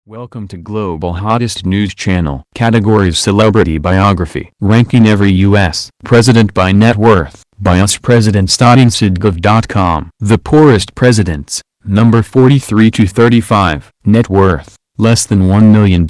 Welcome to Global Hottest News Channel. Categories: Celebrity Biography. Ranking every U.S. president by net worth. By uspresidents.insidegov.com. The poorest presidents. Number 43 to 35. Net worth: less than $1 million.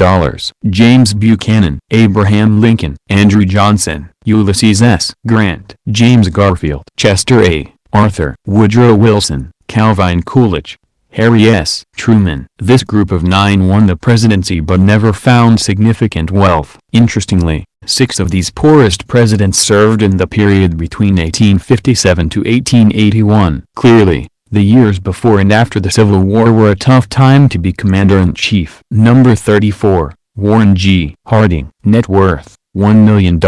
James Buchanan, Abraham Lincoln, Andrew Johnson, Ulysses S. Grant, James Garfield, Chester A. Arthur, Woodrow Wilson, Calvin Coolidge, Harry S. Truman. This group of 9 won the presidency but never found significant wealth. Interestingly, 6 of these poorest presidents served in the period between 1857 to 1881. Clearly, the years before and after the Civil War were a tough time to be commander-in-chief. Number 34. Warren G. Harding. Net worth: $1 million.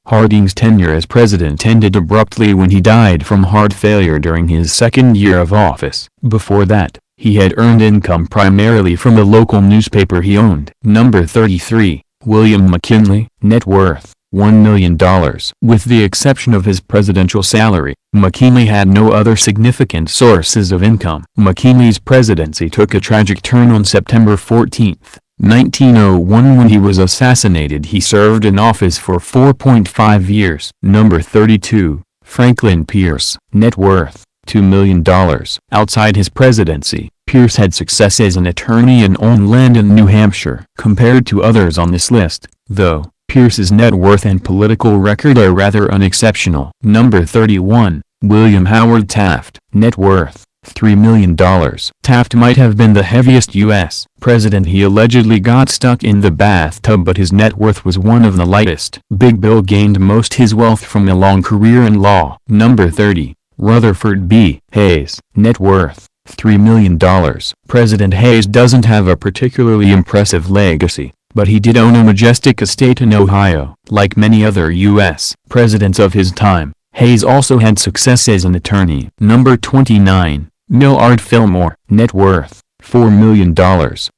Harding's tenure as president ended abruptly when he died from heart failure during his second year of office. Before that, he had earned income primarily from the local newspaper he owned. Number 33. William McKinley. Net worth: $1 million. With the exception of his presidential salary, McKinley had no other significant sources of income. McKinley's presidency took a tragic turn on September 14, 1901 when he was assassinated. He served in office for 4.5 years. Number 32. Franklin Pierce. Net worth: $2 million. Outside his presidency, Pierce had success as an attorney and owned land in New Hampshire. Compared to others on this list, though, Pierce's net worth and political record are rather unexceptional. Number 31. William Howard Taft. Net worth: $3 million. Taft might have been the heaviest U.S. president. He allegedly got stuck in the bathtub, but his net worth was one of the lightest. Big Bill gained most his wealth from a long career in law. Number 30. Rutherford B. Hayes. Net worth: $3 million. President Hayes doesn't have a particularly impressive legacy, but he did own a majestic estate in Ohio. Like many other U.S. presidents of his time, Hayes also had success as an attorney. Number 29. Millard Fillmore. Net worth: $4 million.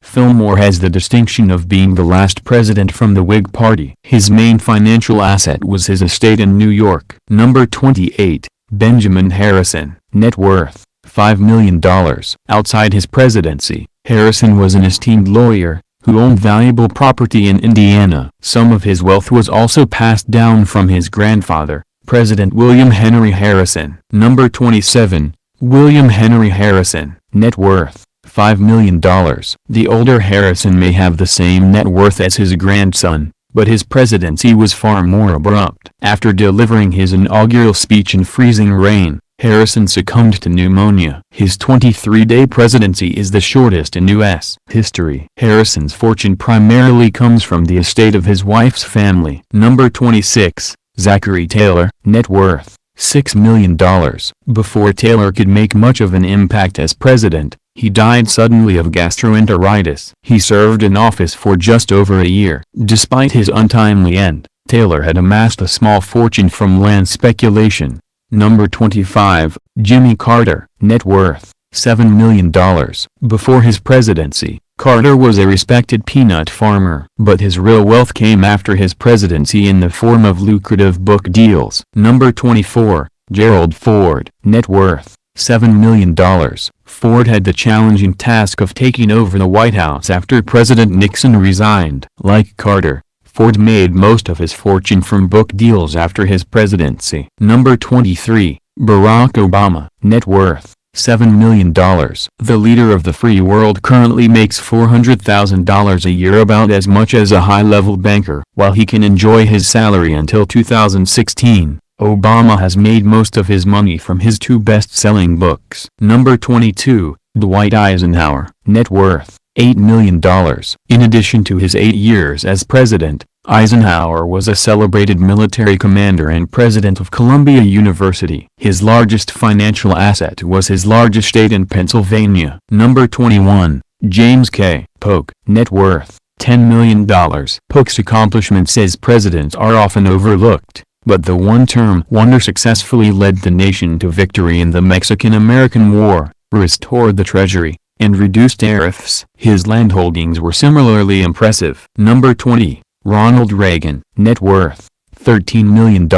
Fillmore has the distinction of being the last president from the Whig Party. His main financial asset was his estate in New York. Number 28. Benjamin Harrison. Net worth: $5 million. Outside his presidency, Harrison was an esteemed lawyer, who owned valuable property in Indiana. Some of his wealth was also passed down from his grandfather, President William Henry Harrison. Number 27. William Henry Harrison. Net worth: $5 million. The older Harrison may have the same net worth as his grandson, but his presidency was far more abrupt. After delivering his inaugural speech in freezing rain, Harrison succumbed to pneumonia. His 23-day presidency is the shortest in U.S. history. Harrison's fortune primarily comes from the estate of his wife's family. Number 26. Zachary Taylor. Net worth: $6 million. Before Taylor could make much of an impact as president, he died suddenly of gastroenteritis. He served in office for just over a year. Despite his untimely end, Taylor had amassed a small fortune from land speculation. Number 25. Jimmy Carter. Net worth: $7 million. Before his presidency, Carter was a respected peanut farmer, but his real wealth came after his presidency in the form of lucrative book deals. Number 24. Gerald Ford. Net worth: $7 million. Ford had the challenging task of taking over the White House after President Nixon resigned. Like Carter, Ford made most of his fortune from book deals after his presidency. Number 23. Barack Obama. Net worth: $7 million. The leader of the free world currently makes $400,000 a year, about as much as a high-level banker. While he can enjoy his salary until 2016, Obama has made most of his money from his 2 best-selling books. Number 22. Dwight Eisenhower. Net worth: $8 million. In addition to his 8 years as president, Eisenhower was a celebrated military commander and president of Columbia University. His largest financial asset was his large estate in Pennsylvania. Number 21. James K. Polk. Net worth: $10 million. Polk's accomplishments as president are often overlooked, but the one-term wonder successfully led the nation to victory in the Mexican-American War, restored the treasury, and reduced tariffs. His landholdings were similarly impressive. Number 20. Ronald Reagan. Net worth: $13 million.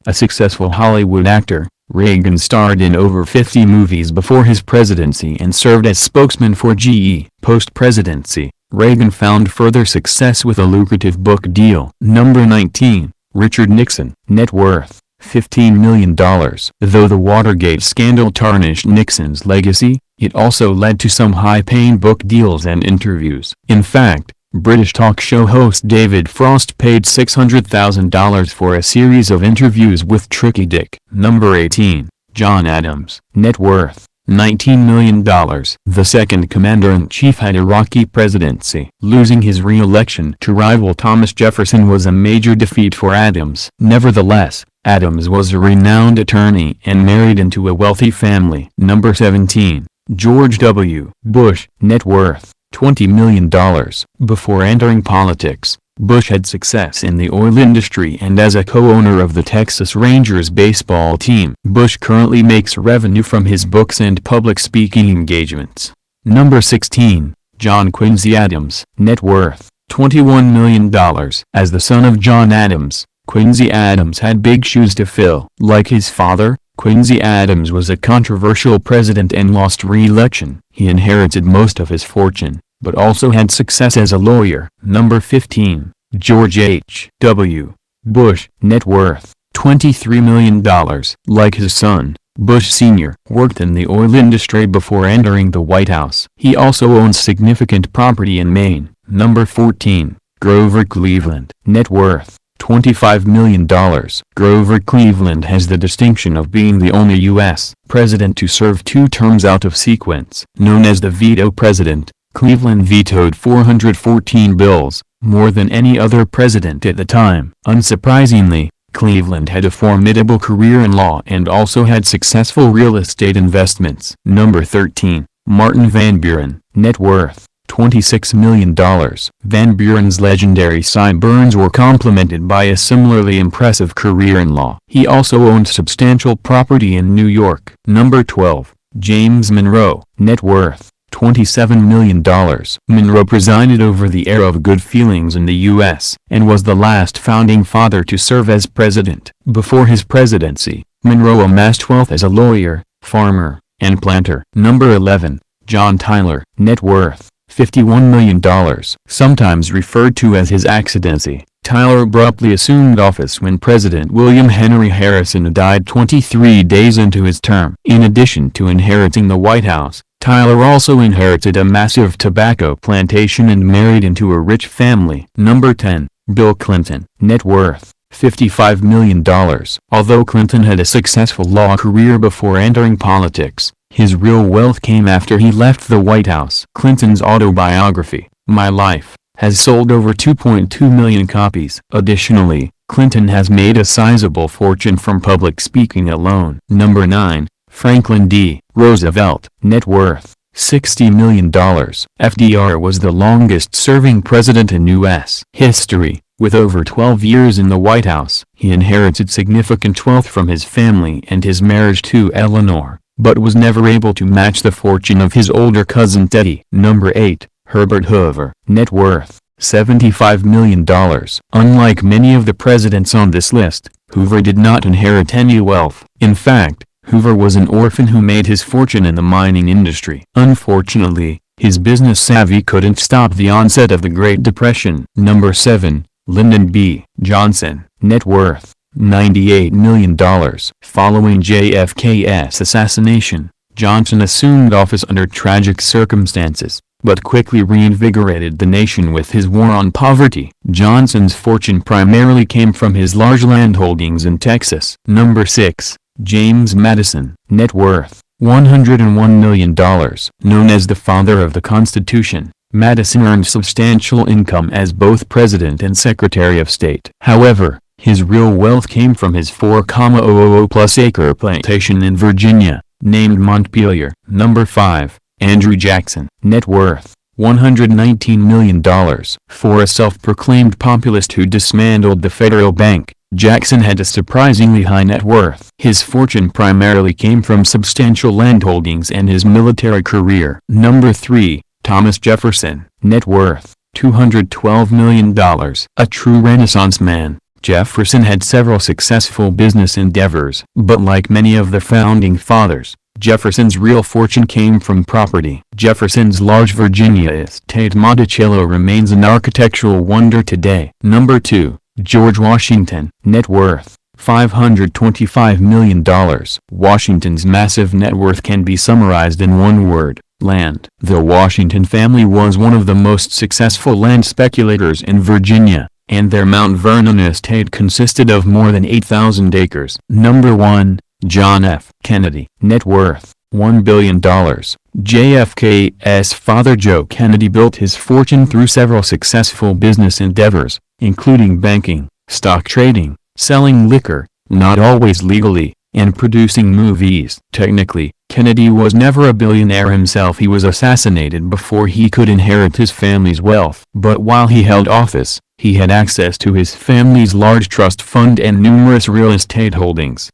A successful Hollywood actor, Reagan starred in over 50 movies before his presidency and served as spokesman for GE. Post-presidency, Reagan found further success with a lucrative book deal. Number 19. Richard Nixon. Net worth, $15 million. Though the Watergate scandal tarnished Nixon's legacy, it also led to some high-paying book deals and interviews. In fact, British talk show host David Frost paid $600,000 for a series of interviews with Tricky Dick. Number 18. John Adams. Net worth, $19 million. The second commander-in-chief had a rocky presidency. Losing his re-election to rival Thomas Jefferson was a major defeat for Adams. Nevertheless, Adams was a renowned attorney and married into a wealthy family. Number 17. George W. Bush. Net worth, $20 million. Before entering politics, Bush had success in the oil industry and as a co-owner of the Texas Rangers baseball team. Bush currently makes revenue from his books and public speaking engagements. Number 16. John Quincy Adams. Net worth, $21 million. As the son of John Adams, Quincy Adams had big shoes to fill. Like his father, Quincy Adams was a controversial president and lost re-election. He inherited most of his fortune, but also had success as a lawyer. Number 15. George H. W. Bush. Net worth, $23 million. Like his son, Bush Sr. worked in the oil industry before entering the White House. He also owns significant property in Maine. Number 14. Grover Cleveland. Net worth, $25 million. Grover Cleveland has the distinction of being the only U.S. president to serve 2 terms out of sequence. Known as the veto president, Cleveland vetoed 414 bills, more than any other president at the time. Unsurprisingly, Cleveland had a formidable career in law and also had successful real estate investments. Number 13. Martin Van Buren. Net worth, $26 million. Van Buren's legendary sideburns were complemented by a similarly impressive career in law. He also owned substantial property in New York. Number 12. James Monroe. Net worth, $27 million. Monroe presided over the era of good feelings in the U.S. and was the last founding father to serve as president. Before his presidency, Monroe amassed wealth as a lawyer, farmer, and planter. Number 11. John Tyler. Net worth, $51 million. Sometimes referred to as his accidency, Tyler abruptly assumed office when President William Henry Harrison died 23 days into his term. In addition to inheriting the White House, Tyler also inherited a massive tobacco plantation and married into a rich family. Number 10. Bill Clinton. Net worth, $55 million. Although Clinton had a successful law career before entering politics, his real wealth came after he left the White House. Clinton's autobiography, My Life, has sold over 2.2 million copies. Additionally, Clinton has made a sizable fortune from public speaking alone. Number 9. Franklin D. Roosevelt. Net worth, $60 million. FDR was the longest-serving president in U.S. history, with over 12 years in the White House. He inherited significant wealth from his family and his marriage to Eleanor, but was never able to match the fortune of his older cousin Teddy. Number 8. Herbert Hoover. Net worth, $75 million. Unlike many of the presidents on this list, Hoover did not inherit any wealth. In fact, Hoover was an orphan who made his fortune in the mining industry. Unfortunately, his business savvy couldn't stop the onset of the Great Depression. Number 7. Lyndon B. Johnson. Net worth, $98 million. Following JFK's assassination, Johnson assumed office under tragic circumstances, but quickly reinvigorated the nation with his war on poverty. Johnson's fortune primarily came from his large landholdings in Texas. Number 6. James Madison. Net worth, $101 million. Known as the father of the Constitution, Madison earned substantial income as both President and Secretary of State. However, his real wealth came from his 4,000+ acre plantation in Virginia, named Montpelier. Number 5. Andrew Jackson. Net worth, $119 million. For a self-proclaimed populist who dismantled the Federal Bank, Jackson had a surprisingly high net worth. His fortune primarily came from substantial landholdings and his military career. Number 3. Thomas Jefferson. Net worth, $212 million. A true Renaissance man, Jefferson had several successful business endeavors. But like many of the founding fathers, Jefferson's real fortune came from property. Jefferson's large Virginia estate Monticello remains an architectural wonder today. Number 2. George Washington. Net worth $525 million. Washington's massive net worth can be summarized in one word: land. The Washington family was one of the most successful land speculators in Virginia, and their Mount Vernon estate consisted of more than 8,000 acres. Number 1. John F. Kennedy. Net worth $1 billion. JFK's father Joe Kennedy built his fortune through several successful business endeavors, including banking, stock trading, selling liquor, not always legally, and producing movies. Technically, Kennedy was never a billionaire himself. He was assassinated before he could inherit his family's wealth. But while he held office, he had access to his family's large trust fund and numerous real estate holdings.